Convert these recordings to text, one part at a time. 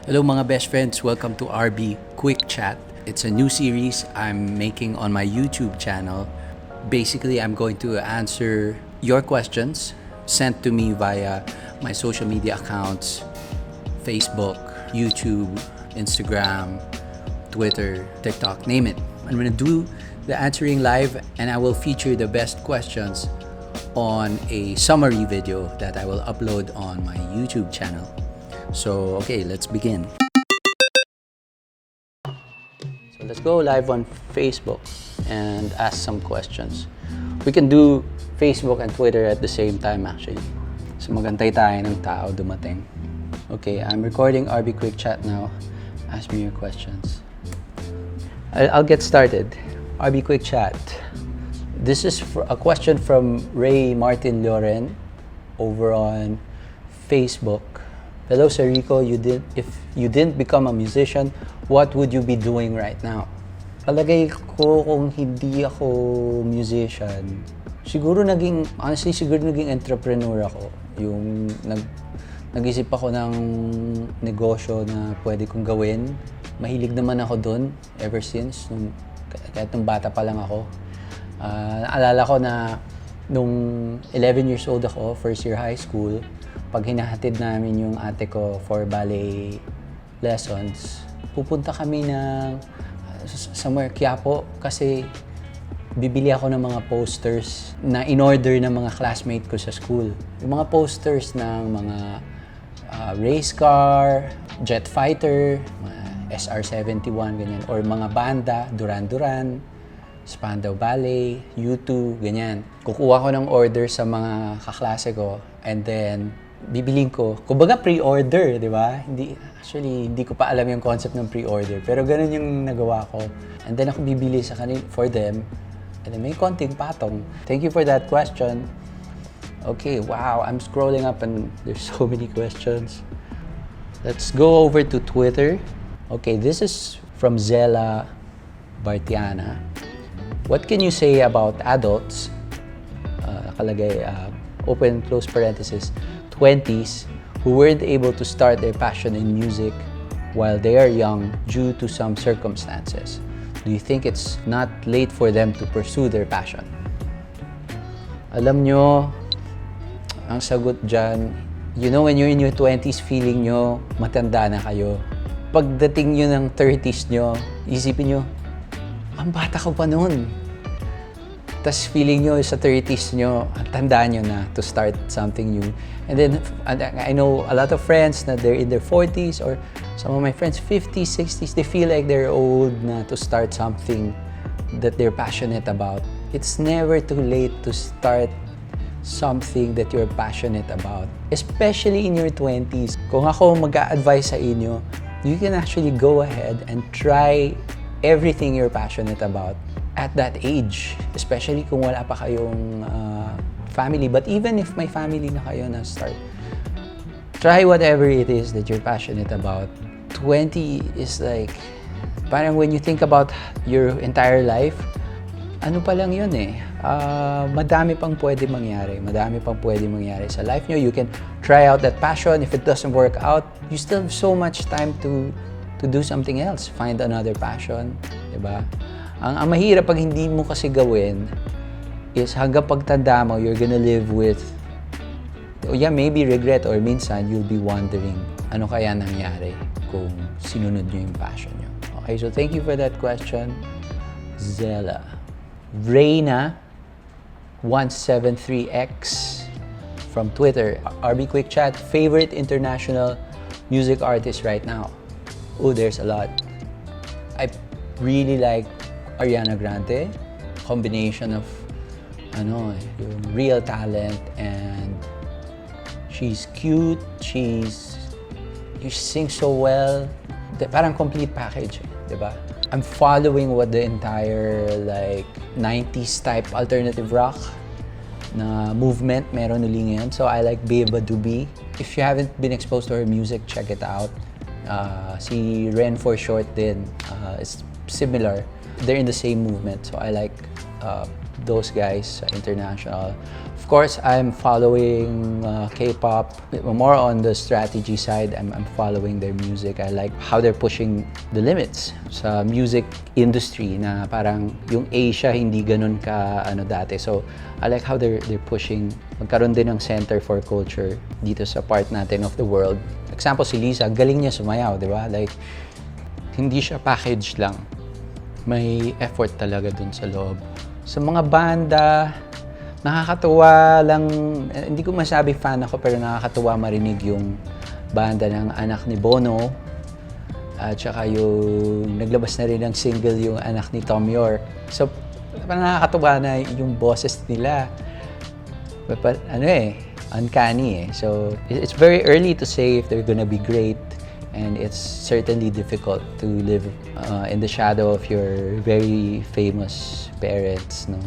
Hello mga best friends, welcome to RB Quick Chat. It's a new series I'm making on my YouTube channel. Basically, I'm going to answer your questions sent to me via my social media accounts, Facebook, YouTube, Instagram, Twitter, TikTok, name it. I'm gonna do the answering live and I will feature the best questions on a summary video that I will upload on my YouTube channel. So, okay, let's begin. So, let's go live on Facebook and ask some questions. We can do Facebook and Twitter at the same time actually. So, magantay tayo ng tao dumating. Okay, I'm recording RB Quick Chat now. Ask me your questions. I'll get started. RB Quick Chat. This is a question from Ray Martin Loren over on Facebook. Hello, Sir Rico. If you didn't become a musician, what would you be doing right now? Palagay ko kung hindi ako musician, siguro naging entrepreneur ako. Yung nag-isip ako ng negosyo na pwede kong gawin. Mahilig naman ako doon ever since, kahit nung bata pa lang ako. Naalala ko na nung 11 years old ako, first year high school, pag hinahatid namin yung ate ko for ballet lessons, pupunta kami ng somewhere Quiapo kasi bibili ako ng mga posters na in-order ng mga classmate ko sa school. Yung mga posters ng mga race car, jet fighter, mga SR-71, ganyan. Or mga banda, Duran Duran, Spandau Ballet, U2, ganyan. Kukuha ko ng order sa mga kaklase ko and then bibiling ko. Kumbaga pre-order, di ba? Hindi ko pa alam yung concept ng pre-order. Pero ganun yung nagawa ko. And then ako bibili sa kanila for them. And then may konting patong. Thank you for that question. Okay, wow. I'm scrolling up and there's so many questions. Let's go over to Twitter. Okay, this is from Zella Bartiana. What can you say about adults, nakalagay, open close parenthesis, 20s, who weren't able to start their passion in music while they are young due to some circumstances? Do you think it's not late for them to pursue their passion? Alam nyo, ang sagot dyan, you know when you're in your 20s, feeling nyo matanda na kayo. Pagdating nyo ng 30s nyo, isipin nyo, ang bata ko pa noon. Tapos feeling nyo sa 30s nyo, tandaan nyo na to start something new. And then, I know a lot of friends na they're in their 40s or some of my friends 50s, 60s, they feel like they're old na to start something that they're passionate about. It's never too late to start something that you're passionate about. Especially in your 20s. Kung ako mag-a-advise sa inyo, you can actually go ahead and try everything you're passionate about at that age, especially kung wala pa kayong family. But even if may family na kayo na start, try whatever it is that you're passionate about. 20 is like, parang when you think about your entire life, ano pa lang yun eh. Madami pang pwede mangyari. Madami pang pwede mangyari sa life nyo. You can try out that passion. If it doesn't work out, you still have so much time to do something else. Find another passion, diba? Ang mahirap pag hindi mo kasi gawin is hanggang pagtanda mo, you're gonna live with, maybe regret or minsan you'll be wondering ano kaya nangyari kung sinunod nyo yung passion nyo. Okay, so thank you for that question, Zella. Reina 173X from Twitter. RB Quick Chat, favorite international music artist right now? Oh, there's a lot. I really like Ariana Grande, combination of yung real talent and she's cute, she sings so well. Parang complete package, diba? I'm following what the entire 90s type alternative rock na movement meron uli ngayon. So I like Beba Doobie. If you haven't been exposed to her music, check it out. Si Ren for short din, it's similar. They're in the same movement, so I like those guys international. Of course, I'm following K-pop more on the strategy side. I'm following their music. I like how they're pushing the limits sa music industry na parang yung Asia hindi ganun ka dati. So I like how they're pushing. Magkaroon din ng center for culture dito sa part natin of the world. Example, si Lisa, galing niya sumayaw, di ba? Like, hindi siya package lang. May effort talaga dun sa loob. Sa mga banda, nakakatuwa lang, hindi ko masabi fan ako, pero nakakatuwa marinig yung banda ng anak ni Bono. At saka yung naglabas na rin ng single yung anak ni Tom York. So, nakakatuwa na yung boses nila. Uncanny eh. So, it's very early to say if they're gonna be great. And it's certainly difficult to live in the shadow of your very famous parents, no?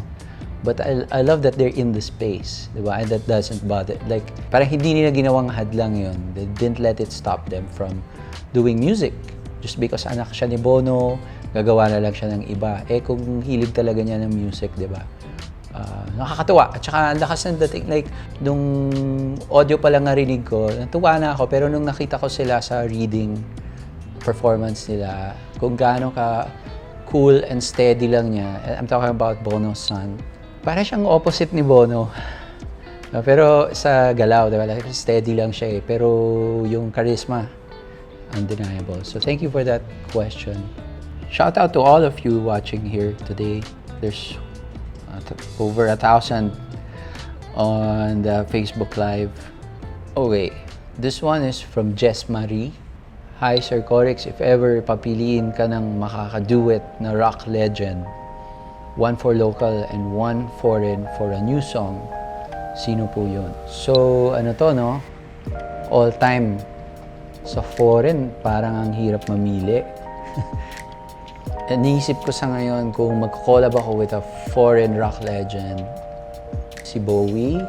But I love that they're in the space, diba? And that doesn't bother. Like, parang hindi nila ginawang hadlang yun. They didn't let it stop them from doing music. Just because anak siya ni Bono, gagawa na lang siya ng iba. Kung hilig talaga niya ng music, diba? Nakakatuwa. At saka ang lakas ng dating, like, nung audio pa lang narinig ko, natuwa na ako. Pero nung nakita ko sila sa reading performance nila, kung gaano ka cool and steady lang niya. I'm talking about Bono's son. Para siyang opposite ni Bono. Pero sa galaw, diba? Like, steady lang siya eh. Pero yung charisma, undeniable. So thank you for that question. Shout out to all of you watching here today. There's over 1,000 on the Facebook Live. Okay, this one is from Jess Marie. Hi Sir Corix, if ever papiliin ka ng makakaduet na rock legend, one for local and one foreign for a new song, sino po yun? So, ano to, no? All time. Sa foreign, parang ang hirap mamili. Naisip ko sa ngayon kung mag-collab ako with a foreign rock legend, si Bowie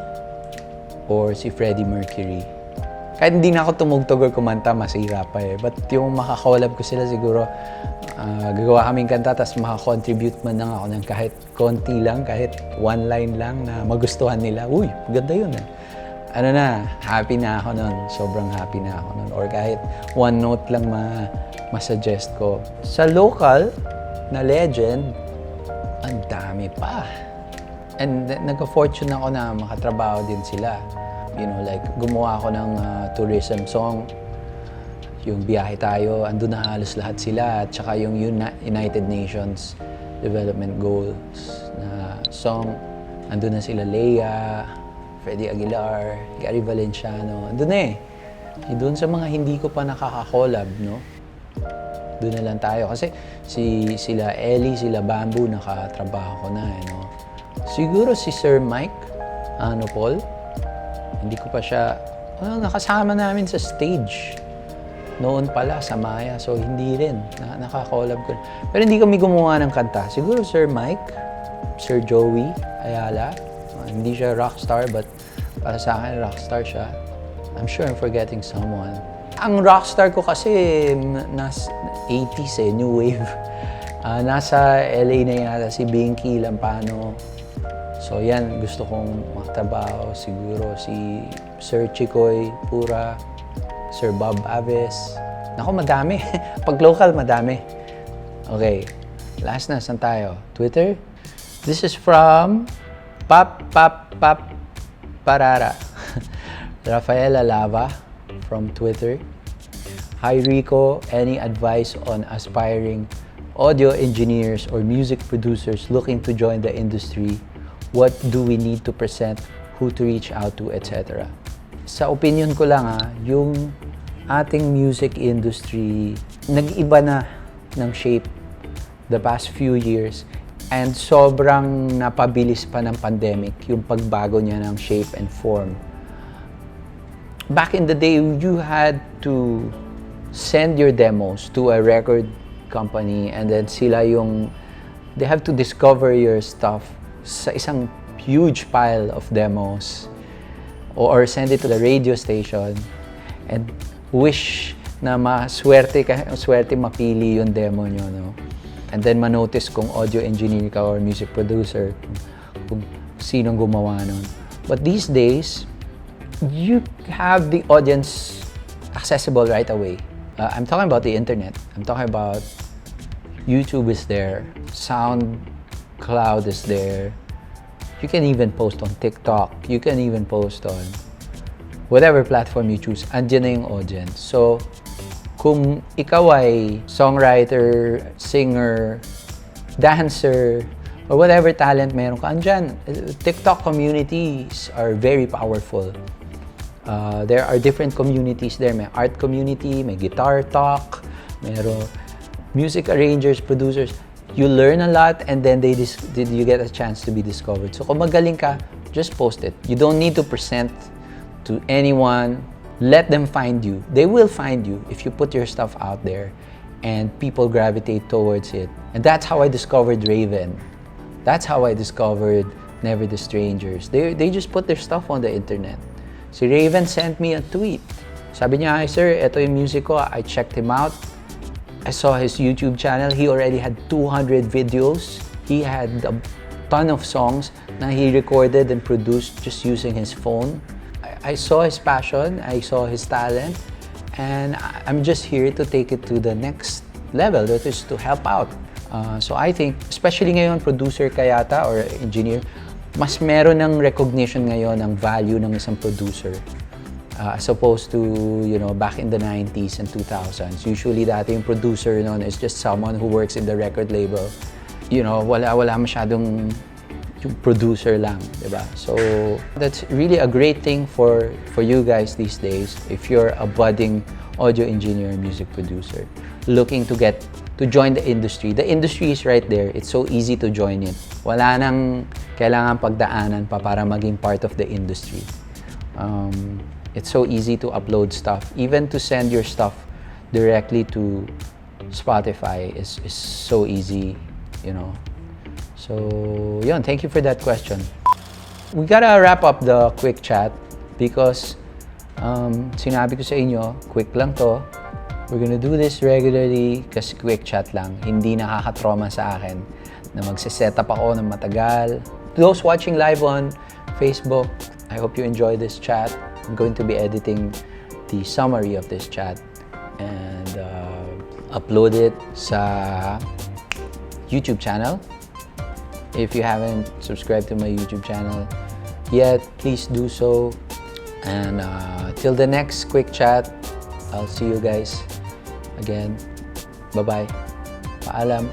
or si Freddie Mercury. Kahit hindi na ako tumugtog or kumanta, masira pa eh. But yung makakollab ko sila siguro, gagawa kaming kanta, tapos makakontribute man lang ako ng kahit konti lang, kahit one line lang na magustuhan nila. Uy, ganda yun eh. Happy na ako nun. Sobrang happy na ako nun. Or kahit one note lang masuggest ko. Sa local na legend, ang dami pa. And nagka-fortune ako na makatrabaho din sila. You know, like, gumawa ako ng tourism song. Yung Biyahe Tayo, andun na halos lahat sila. At saka yung United Nations Development Goals na song, andun na sila Leia, Freddie Aguilar, Gary Valenciano, andun na eh. Doon sa mga hindi ko pa nakaka-collab, no? Doon na lang tayo. Kasi sila Ellie, sila Bamboo, nakatrabaho ko na, eh, no? Siguro si Sir Mike, Paul, hindi ko pa siya, nakasama namin sa stage. Noon pala, sa Maya. So, hindi rin. Naka-collab ko. Pero hindi kami gumawa ng kanta. Siguro Sir Mike, Sir Joey Ayala. Hindi siya rockstar, but para sa akin, rockstar siya. I'm sure I'm forgetting someone. Ang rockstar ko kasi, nasa 80s eh, new wave. Nasa LA na yata si Binky Lampano. So yan, gusto kong makatrabaho. Siguro si Sir Chikoy Pura, Sir Bob Aves. Naku, madami. Pag local, madami. Okay, last na, saan tayo? Twitter? This is from Pap Parara. Rafaela Lava from Twitter. Hi Rico, any advice on aspiring audio engineers or music producers looking to join the industry? What do we need to present, who to reach out to, etc.? Sa opinion ko lang yung ating music industry nag-iba na ng shape the past few years. And sobrang napabilis pa ng pandemic yung pagbago niya ng shape and form. Back in the day, you had to send your demos to a record company and then they have to discover your stuff sa isang huge pile of demos or send it to the radio station and wish na swerte mapili yung demo nyo, no? And then manotice kung audio engineer ka or music producer, kung sinong gumawa nun. But these days, you have the audience accessible right away. I'm talking about the internet. I'm talking about YouTube is there, SoundCloud is there. You can even post on TikTok. You can even post on whatever platform you choose. Andyan na yung audience. So, kung ikaw ay songwriter, singer, dancer, or whatever talent meron ka, andyan. TikTok communities are very powerful. There are different communities there. May art community, may guitar talk, mayroon music arrangers, producers. You learn a lot and then you get a chance to be discovered. So kung magaling ka, just post it. You don't need to present to anyone. Let them find you. They will find you if you put your stuff out there and people gravitate towards it. And that's how I discovered Raven. That's how I discovered Never the Strangers. They just put their stuff on the internet. Si Raven sent me a tweet. Sabi niya, "Hi sir, ito yung music ko." I checked him out. I saw his YouTube channel. He already had 200 videos. He had a ton of songs na he recorded and produced just using his phone. I saw his passion, I saw his talent, and I'm just here to take it to the next level, that is to help out. So I think, especially ngayon, producer ka yata or engineer, mas meron ng recognition ngayon ng value ng isang producer. As opposed to, back in the 90s and 2000s. Usually, dati yung producer noon is just someone who works in the record label. Wala masyadong yung producer lang, diba? So, that's really a great thing for you guys these days if you're a budding audio engineer and music producer looking to join the industry. The industry is right there. It's so easy to join it. Wala nang kailangan pagdaanan pa para maging part of the industry. It's so easy to upload stuff. Even to send your stuff directly to Spotify is so easy, So, yun, thank you for that question. We gotta wrap up the quick chat because sinabi ko sa inyo, quick lang to. We're gonna do this regularly kasi quick chat lang. Hindi nakaka-trauma sa akin na magsiset up ako ng matagal. Those watching live on Facebook, I hope you enjoy this chat. I'm going to be editing the summary of this chat and upload it sa YouTube channel. If you haven't subscribed to my YouTube channel yet, please do so. And till the next quick chat, I'll see you guys again. Bye-bye. Paalam.